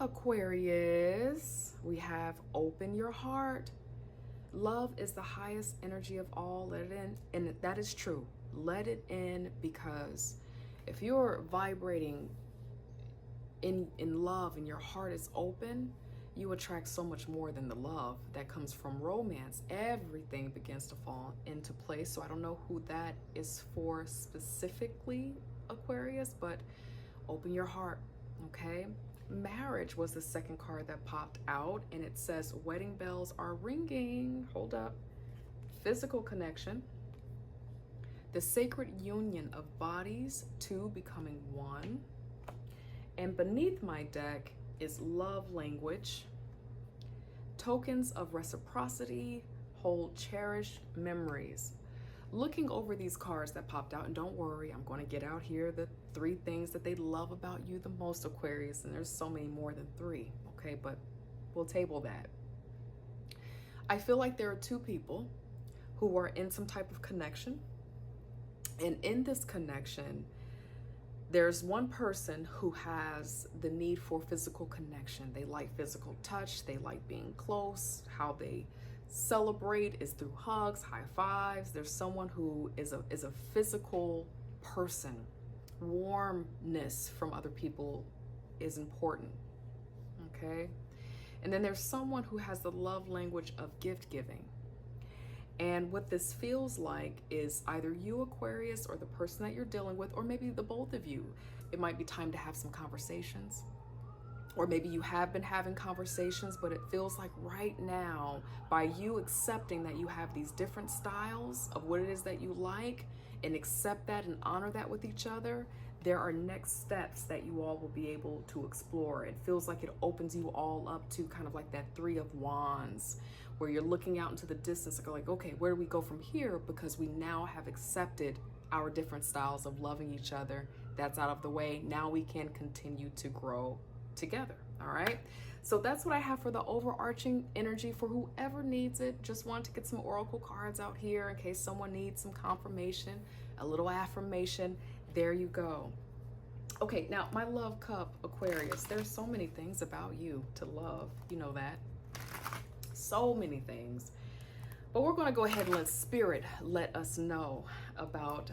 Aquarius, we have open your heart. Love is the highest energy of all. Let it in. And that is true. Let it in, because if you're vibrating in love and your heart is open, you attract so much more than the love that comes from romance. Everything begins to fall into place. So I don't know who that is for specifically, Aquarius, but open your heart, okay? Marriage was the second card that popped out, and it says wedding bells are ringing. Hold up. Physical connection, the sacred union of bodies, two becoming one. And beneath my deck is love language. Tokens of reciprocity hold cherished memories. Looking over these cards that popped out, and don't worry, I'm going to get out here the 3 things that they love about you the most, Aquarius, and there's so many more than 3, okay, but we'll table that. I feel like there are 2 people who are in some type of connection, and in this connection, there's one person who has the need for physical connection. They like physical touch. They like being close. How they celebrate is through hugs, high fives. There's someone who is a physical person. Warmness from other people is important, okay? And then there's someone who has the love language of gift giving. And what this feels like is either you, Aquarius, or the person that you're dealing with, or maybe the both of you. It might be time to have some conversations. Or maybe you have been having conversations, but it feels like right now, by you accepting that you have these different styles of what it is that you like, and accept that and honor that with each other, there are next steps that you all will be able to explore. It feels like it opens you all up to kind of like that 3 of Wands, where you're looking out into the distance, like, okay, where do we go from here? Because we now have accepted our different styles of loving each other. That's out of the way. Now we can continue to grow together. All right. So that's what I have for the overarching energy for whoever needs it. Just want to get some oracle cards out here in case someone needs some confirmation, a little affirmation. There you go. Okay, now my love cup, Aquarius, there's so many things about you to love. You know that. So many things. But we're going to go ahead and let Spirit let us know about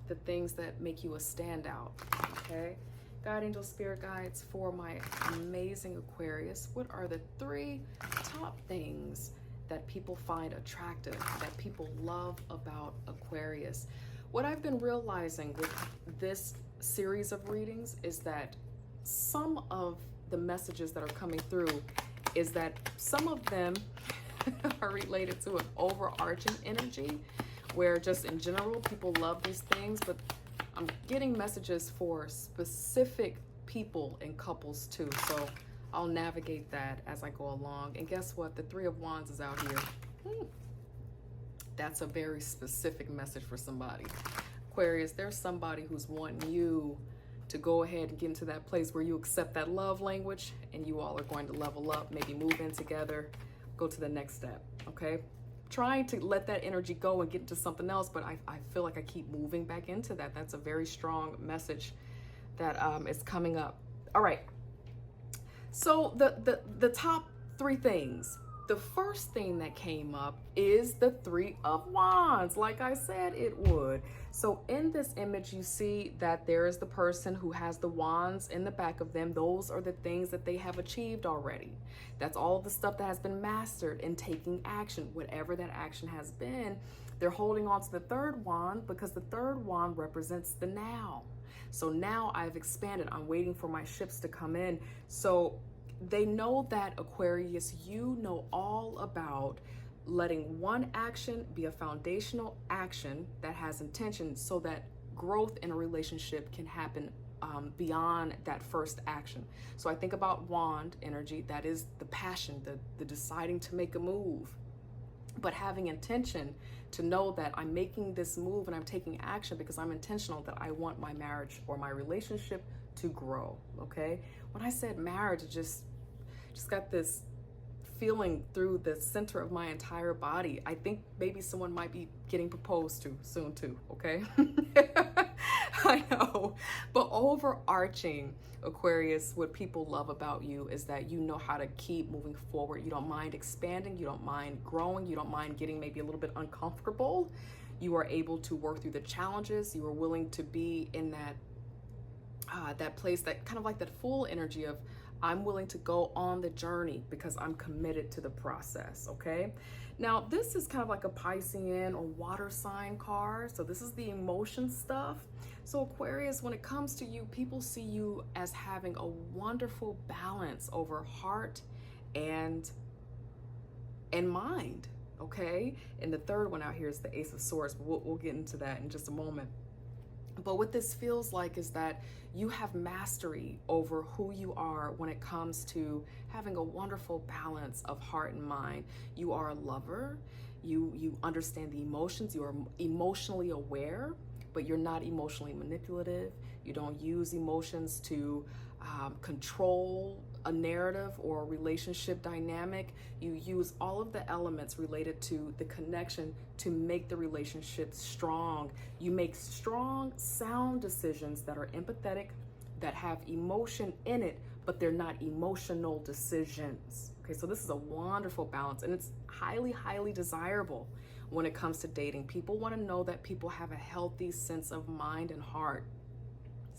the things that make you a standout. Okay. God, angel, spirit guides for my amazing Aquarius. What are the 3 top things that people find attractive, that people love about Aquarius? What I've been realizing with this series of readings is that some of the messages that are coming through is that some of them are related to an overarching energy, where just in general, people love these things, but I'm getting messages for specific people and couples too. So I'll navigate that as I go along. And guess what? The 3 of Wands is out here. That's a very specific message for somebody. Aquarius, there's somebody who's wanting you to go ahead and get into that place where you accept that love language, and you all are going to level up, maybe move in together, go to the next step, okay? Trying to let that energy go and get into something else, but I feel like I keep moving back into that. That's a very strong message that is coming up. All right. So the top 3 things. The first thing that came up is the 3 of Wands, like I said it would. So in this image, you see that there is the person who has the wands in the back of them. Those are the things that they have achieved already. That's all the stuff that has been mastered in taking action. Whatever that action has been, they're holding on to the 3rd wand because the 3rd wand represents the now. So now I've expanded. I'm waiting for my ships to come in. So they know that, Aquarius, you know all about letting one action be a foundational action that has intention, so that growth in a relationship can happen beyond that first action. So I think about wand energy, that is the passion, the deciding to make a move, but having intention to know that I'm making this move and I'm taking action because I'm intentional that I want my marriage or my relationship to grow. Okay, when I said marriage, it just got this feeling through the center of my entire body. I think maybe someone might be getting proposed to soon too. Okay. I know. But overarching, Aquarius, what people love about you is that you know how to keep moving forward. You don't mind expanding. You don't mind growing. You don't mind getting maybe a little bit uncomfortable. You are able to work through the challenges. You are willing to be in that place, that kind of like that full energy of, I'm willing to go on the journey because I'm committed to the process, okay? Now, this is kind of like a Piscean or water sign card. So this is the emotion stuff. So Aquarius, when it comes to you, people see you as having a wonderful balance over heart and mind, okay? And the third one out here is the Ace of Swords. We'll get into that in just a moment. But what this feels like is that you have mastery over who you are when it comes to having a wonderful balance of heart and mind. You are a lover. You understand the emotions. You are emotionally aware, but you're not emotionally manipulative. You don't use emotions to control a narrative or a relationship dynamic. You use all of the elements related to the connection to make the relationship strong. You make strong, sound decisions that are empathetic, that have emotion in it, but they're not emotional decisions. Okay, so this is a wonderful balance, and it's highly, highly desirable when it comes to dating. People want to know that people have a healthy sense of mind and heart.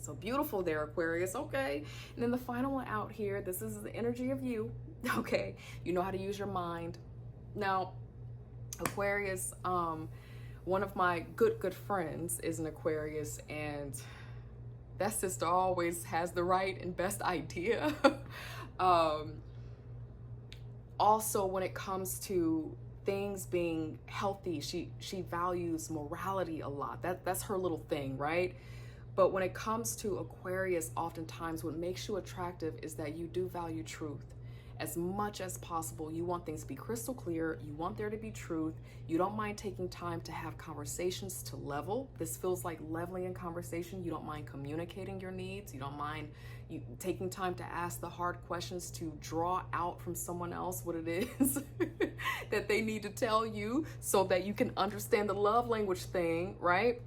So beautiful there, Aquarius. Okay. And then the final one out here, this is the energy of you. Okay. You know how to use your mind. Now, Aquarius, one of my good friends is an Aquarius, and that sister always has the right and best idea. Also, when it comes to things being healthy, she values morality a lot. That's her little thing, right? But when it comes to Aquarius, oftentimes what makes you attractive is that you do value truth. As much as possible, you want things to be crystal clear. You want there to be truth. You don't mind taking time to have conversations to level. This feels like leveling in conversation. You don't mind communicating your needs. You don't mind you taking time to ask the hard questions, to draw out from someone else what it is that they need to tell you so that you can understand the love language thing, right?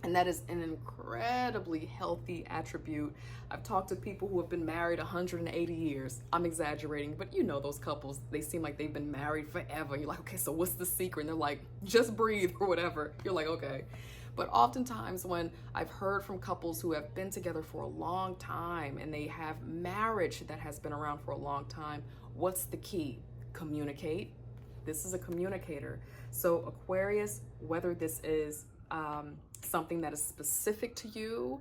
And that is an incredibly healthy attribute. I've talked to people who have been married 180 years. I'm exaggerating, but you know those couples, they seem like they've been married forever. You're like, okay, so what's the secret? And they're like, just breathe or whatever. You're like, okay. But oftentimes when I've heard from couples who have been together for a long time and they have marriage that has been around for a long time, what's the key? Communicate. This is a communicator. So Aquarius, whether this is something that is specific to you,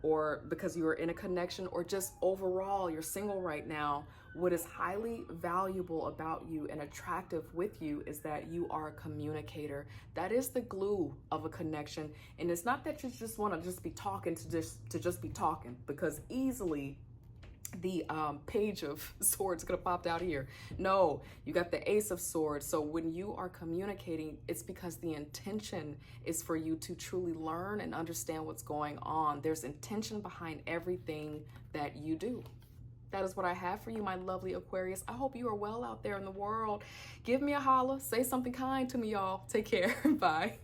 or because you are in a connection, or just overall you're single right now, what is highly valuable about you and attractive with you is that you are a communicator. That is the glue of a connection. And it's not that you just want to just be talking to just be talking, because easily the Page of Swords could have popped out here. No, you got the Ace of Swords. So when you are communicating, it's because the intention is for you to truly learn and understand what's going on. There's intention behind everything that you do. That is what I have for you, my lovely Aquarius. I hope you are well out there in the world. Give me a holla. Say something kind to me, y'all. Take care. Bye.